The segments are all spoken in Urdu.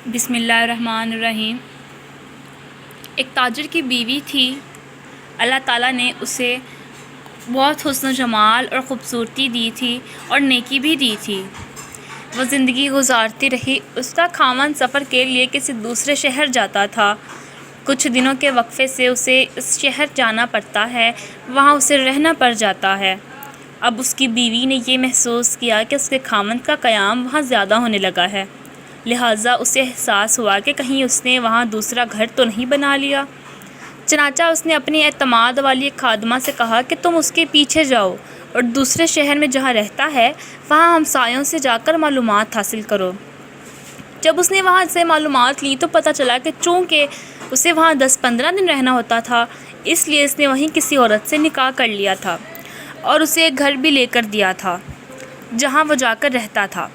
بسم اللہ الرحمن الرحیم۔ ایک تاجر کی بیوی تھی۔ اللہ تعالیٰ نے اسے بہت حسن و جمال اور خوبصورتی دی تھی اور نیکی بھی دی تھی۔ وہ زندگی گزارتی رہی۔ اس کا خاوند سفر کے لیے کسی دوسرے شہر جاتا تھا۔ کچھ دنوں کے وقفے سے اسے اس شہر جانا پڑتا ہے، وہاں اسے رہنا پڑ جاتا ہے۔ اب اس کی بیوی نے یہ محسوس کیا کہ اس کے خاوند کا قیام وہاں زیادہ ہونے لگا ہے، لہٰذا اسے احساس ہوا کہ کہیں اس نے وہاں دوسرا گھر تو نہیں بنا لیا۔ چنانچہ اس نے اپنی اعتماد والی ایک خادمہ سے کہا کہ تم اس کے پیچھے جاؤ اور دوسرے شہر میں جہاں رہتا ہے وہاں ہمسایوں سے جا کر معلومات حاصل کرو۔ جب اس نے وہاں سے معلومات لی تو پتہ چلا کہ چونکہ اسے وہاں 10-15 دن رہنا ہوتا تھا، اس لیے اس نے وہیں کسی عورت سے نکاح کر لیا تھا اور اسے ایک گھر بھی لے کر دیا تھا جہاں وہ جا کر رہتا تھا۔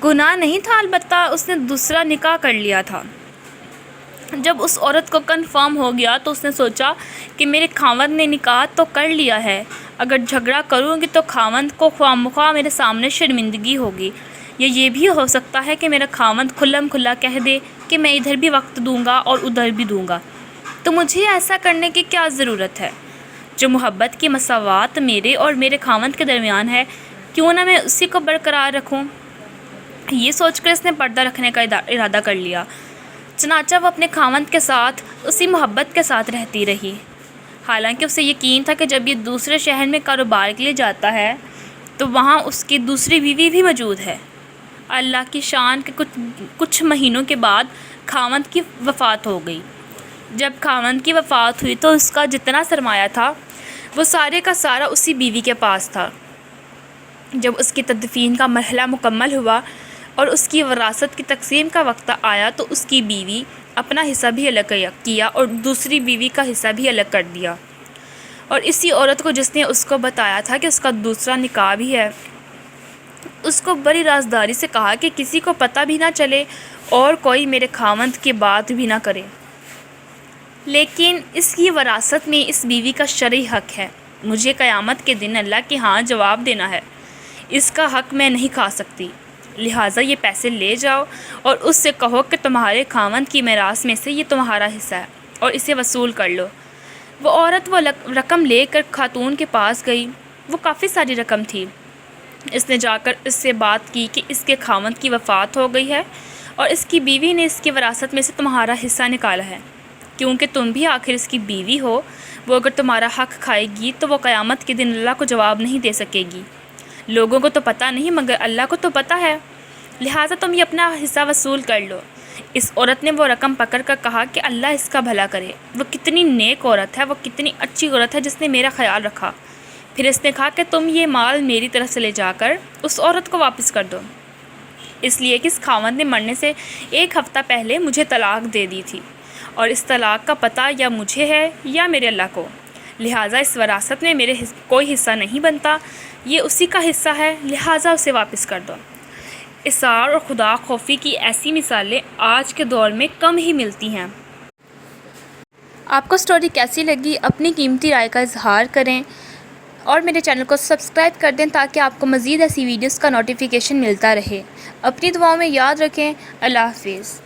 گناہ نہیں تھا، البتہ اس نے دوسرا نکاح کر لیا تھا۔ جب اس عورت کو کنفرم ہو گیا تو اس نے سوچا کہ میرے خاوند نے نکاح تو کر لیا ہے، اگر جھگڑا کروں گی تو خاوند کو خواہ مخواہ میرے سامنے شرمندگی ہوگی، یا یہ بھی ہو سکتا ہے کہ میرا خاوند کھلم کھلا کہہ دے کہ میں ادھر بھی وقت دوں گا اور ادھر بھی دوں گا، تو مجھے ایسا کرنے کی کیا ضرورت ہے؟ جو محبت کی مساوات میرے اور میرے خاوند کے درمیان ہے، کیوں نہ میں اسی کو برقرار رکھوں؟ یہ سوچ کر اس نے پردہ رکھنے کا ارادہ کر لیا۔ چنانچہ وہ اپنے خاوند کے ساتھ اسی محبت کے ساتھ رہتی رہی، حالانکہ اسے یقین تھا کہ جب یہ دوسرے شہر میں کاروبار کے لیے جاتا ہے تو وہاں اس کی دوسری بیوی بھی موجود ہے۔ اللہ کی شان کے کچھ مہینوں کے بعد خاوند کی وفات ہو گئی۔ جب خاوند کی وفات ہوئی تو اس کا جتنا سرمایہ تھا وہ سارے کا سارا اسی بیوی کے پاس تھا۔ جب اس کی تدفین کا مرحلہ مکمل ہوا اور اس کی وراثت کی تقسیم کا وقت آیا تو اس کی بیوی اپنا حصہ بھی الگ کیا اور دوسری بیوی کا حصہ بھی الگ کر دیا، اور اسی عورت کو جس نے اس کو بتایا تھا کہ اس کا دوسرا نکاح بھی ہے، اس کو بڑی رازداری سے کہا کہ کسی کو پتہ بھی نہ چلے اور کوئی میرے خاوند کی بات بھی نہ کرے، لیکن اس کی وراثت میں اس بیوی کا شرعی حق ہے۔ مجھے قیامت کے دن اللہ کے ہاں جواب دینا ہے، اس کا حق میں نہیں کھا سکتی، لہٰذا یہ پیسے لے جاؤ اور اس سے کہو کہ تمہارے خاوند کی میراث میں سے یہ تمہارا حصہ ہے اور اسے وصول کر لو۔ وہ عورت وہ رقم لے کر خاتون کے پاس گئی۔ وہ کافی ساری رقم تھی۔ اس نے جا کر اس سے بات کی کہ اس کے خاوند کی وفات ہو گئی ہے اور اس کی بیوی نے اس کی وراثت میں سے تمہارا حصہ نکالا ہے، کیونکہ تم بھی آخر اس کی بیوی ہو۔ وہ اگر تمہارا حق کھائے گی تو وہ قیامت کے دن اللہ کو جواب نہیں دے سکے گی۔ لوگوں کو تو پتہ نہیں مگر اللہ کو تو پتہ ہے، لہٰذا تم یہ اپنا حصہ وصول کر لو۔ اس عورت نے وہ رقم پکڑ کر کہا کہ اللہ اس کا بھلا کرے، وہ کتنی نیک عورت ہے، وہ کتنی اچھی عورت ہے جس نے میرا خیال رکھا۔ پھر اس نے کہا کہ تم یہ مال میری طرف سے لے جا کر اس عورت کو واپس کر دو، اس لیے کہ اس خاوند نے مرنے سے 1 ہفتہ پہلے مجھے طلاق دے دی تھی اور اس طلاق کا پتہ یا مجھے ہے یا میرے اللہ کو، لہٰذا اس وراثت میں میرے کوئی حصہ نہیں بنتا، یہ اسی کا حصہ ہے، لہٰذا اسے واپس کر دو۔ اثار اور خدا خوفی کی ایسی مثالیں آج کے دور میں کم ہی ملتی ہیں۔ آپ کو سٹوری کیسی لگی؟ اپنی قیمتی رائے کا اظہار کریں اور میرے چینل کو سبسکرائب کر دیں تاکہ آپ کو مزید ایسی ویڈیوز کا نوٹیفیکیشن ملتا رہے۔ اپنی دعاؤں میں یاد رکھیں۔ اللہ حافظ۔